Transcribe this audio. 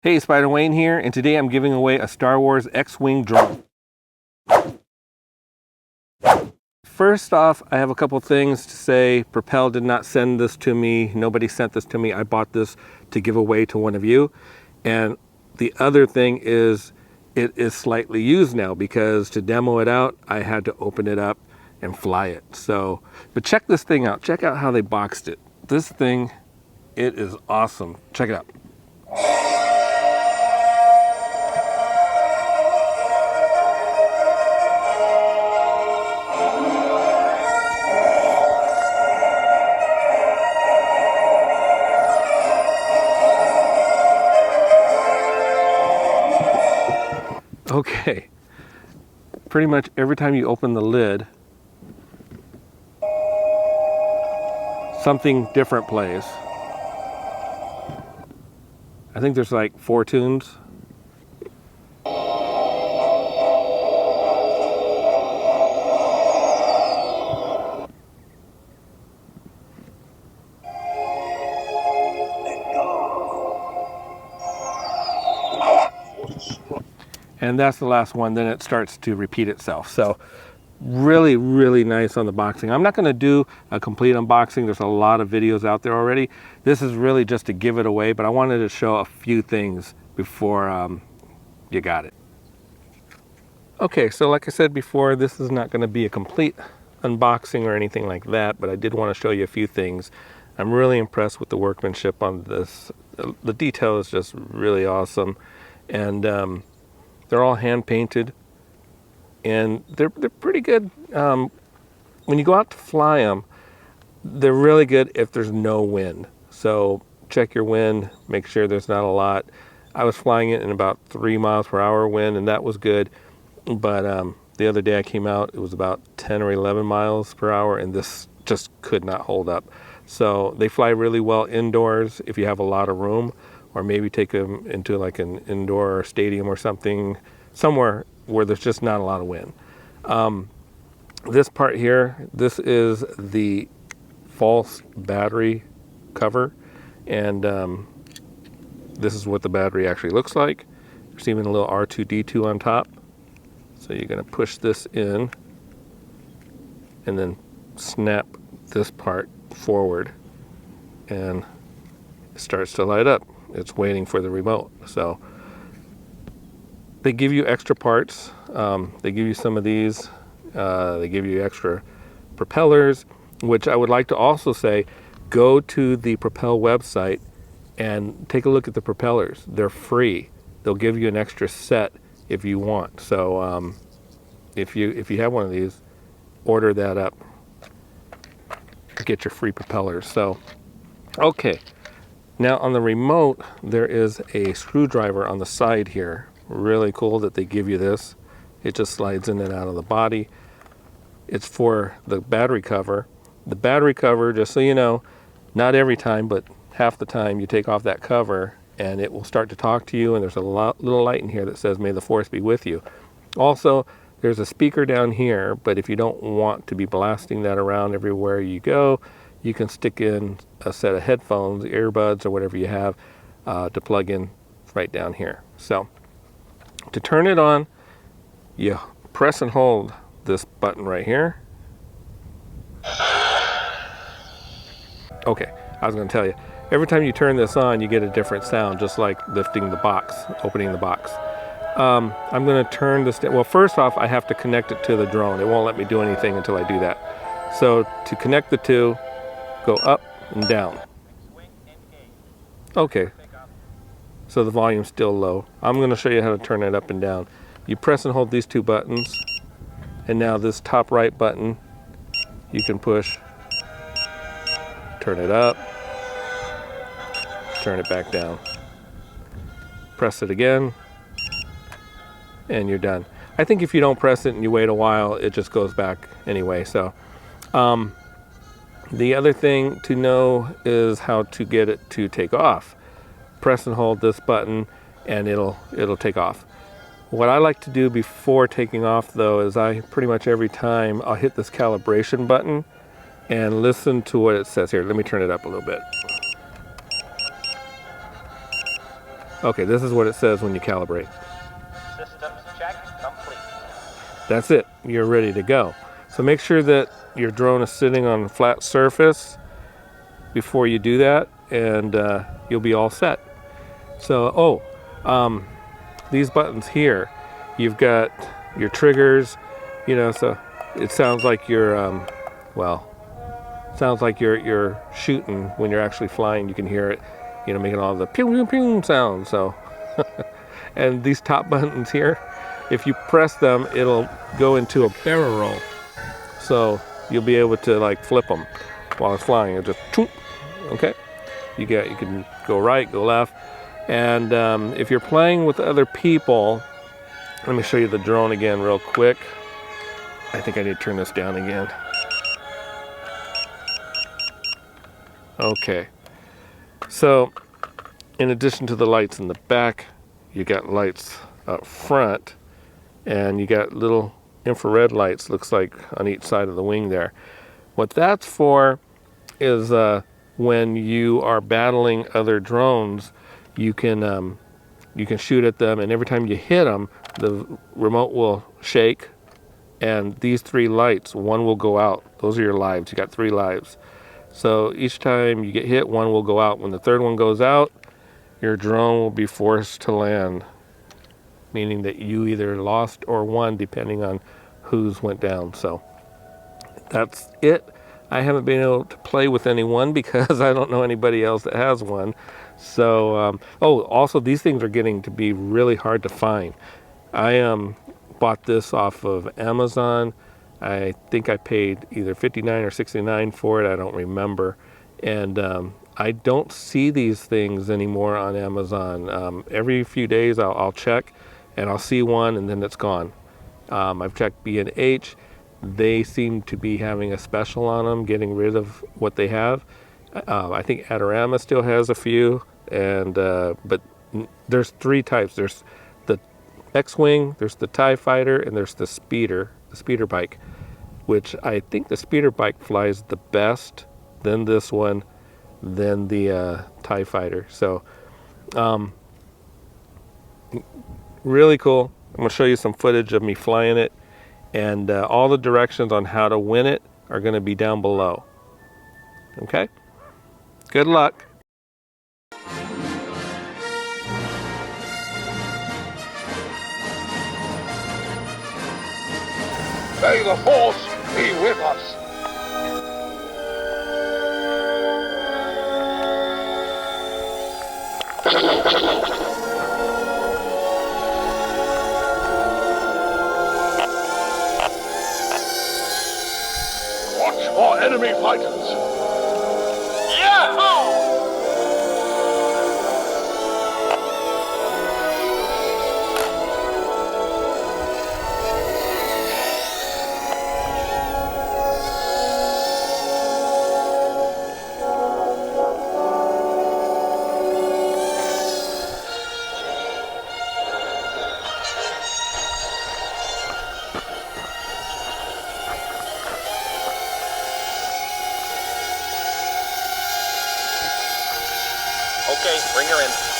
Hey, SpiderWayne here, and today I'm giving away a Star Wars X-Wing drone. First off, I have a couple things to say. Propel did not send this to me. Nobody sent this to me. I bought this to give away to one of you. And the other thing is, it is slightly used now because to demo it out, I had to open it up and fly it. So, but check this thing out. Check out how they boxed it. This thing, it is awesome. Check it out. Okay, pretty much every time you open the lid, something different plays. I think there's like 4 tunes. And that's the last one, then it starts to repeat itself. So really, really nice on the boxing. I'm not gonna do a complete unboxing. There's a lot of videos out there already. This is really just to give it away, but I wanted to show a few things before you got it. Okay, so like I said before, this is not gonna be a complete unboxing or anything like that, but I did wanna show you a few things. I'm really impressed with the workmanship on this. The detail is just really awesome. And they're all hand painted, and they're pretty good. When you go out to fly them, they're really good if there's no wind. So check your wind, make sure there's not a lot. I was flying it in about 3 miles per hour wind, and that was good. But the other day I came out, it was about 10 or 11 miles per hour, and this just could not hold up. So they fly really well indoors if you have a lot of room, or maybe take them into like an indoor stadium or something, somewhere where there's just not a lot of wind. This part here, this is the false battery cover, and this is what the battery actually looks like. There's even a little R2-D2 on top. So you're gonna push this in and then snap this part forward, and it starts to light up. It's waiting for the remote. So they give you extra parts. They give you some of these. They give you extra propellers, which I would like to also say, go to the Propel website and take a look at the propellers. They're free. They'll give you an extra set if you want. So if you have one of these, order that up. Get your free propellers. So, okay. Now on the remote, there is a screwdriver on the side here. Really cool that they give you this. It just slides in and out of the body. It's for the battery cover. The battery cover, just so you know, not every time, but half the time you take off that cover and it will start to talk to you, and there's a little light in here that says, "May the force be with you." Also, there's a speaker down here, but if you don't want to be blasting that around everywhere you go, you can stick in a set of headphones, earbuds, or whatever you have to plug in right down here. So to turn it on, you press and hold this button right here. Okay, I was going to tell you, every time you turn this on, you get a different sound, just like lifting the box, opening the box. I'm going to turn this, well, first off, I have to connect it to the drone. It won't let me do anything until I do that. So to connect the two, go up and down. Okay, so the volume's still low. I'm going to show you how to turn it up and down. You press and hold these 2 buttons, and now this top right button you can push, turn it up, turn it back down. Press it again, and you're done. I think if you don't press it and you wait a while, it just goes back anyway. So the other thing to know is how to get it to take off. Press and hold this button and it'll take off. What I like to do before taking off though is I pretty much every time I'll hit this calibration button and listen to what it says here. Let me turn it up a little bit. Okay, this is what it says when you calibrate. Systems check complete. That's it. You're ready to go. So make sure that your drone is sitting on a flat surface before you do that, and you'll be all set. So, these buttons here, you've got your triggers, you know, so it sounds like you're, sounds like you're shooting when you're actually flying. You can hear it, you know, making all the pew pew pew sound. So, and these top buttons here, if you press them, it'll go into a barrel roll. So you'll be able to like flip them while it's flying. It'll just, choop, okay. You can go right, go left, and if you're playing with other people, let me show you the drone again real quick. I think I need to turn this down again. Okay, so in addition to the lights in the back, you got lights up front, and you got little infrared lights, looks like, on each side of the wing there. What that's for is when you are battling other drones, you can shoot at them, and every time you hit them, the remote will shake, and these three lights, one will go out. Those are your lives. You got 3 lives. So each time you get hit, one will go out. When the third one goes out, your drone will be forced to land, meaning that you either lost or won, depending on whose went down. So that's it. I haven't been able to play with anyone because I don't know anybody else that has one. So, also these things are getting to be really hard to find. I bought this off of Amazon. I think I paid either $59 or $69 for it. I don't remember. And I don't see these things anymore on Amazon. Every few days I'll check, and I'll see one, and then it's gone. I've checked B&H. They seem to be having a special on them, getting rid of what they have. I think Adorama still has a few, and but there's 3 types. There's the X-Wing, there's the TIE Fighter, and there's the speeder bike, which I think the speeder bike flies the best, then this one, then the TIE Fighter. So really cool. I'm going to show you some footage of me flying it, and all the directions on how to win it are going to be down below. Okay? Good luck. May the Force be with us. Watch for enemy fighters. Yahoo! Okay, bring her in.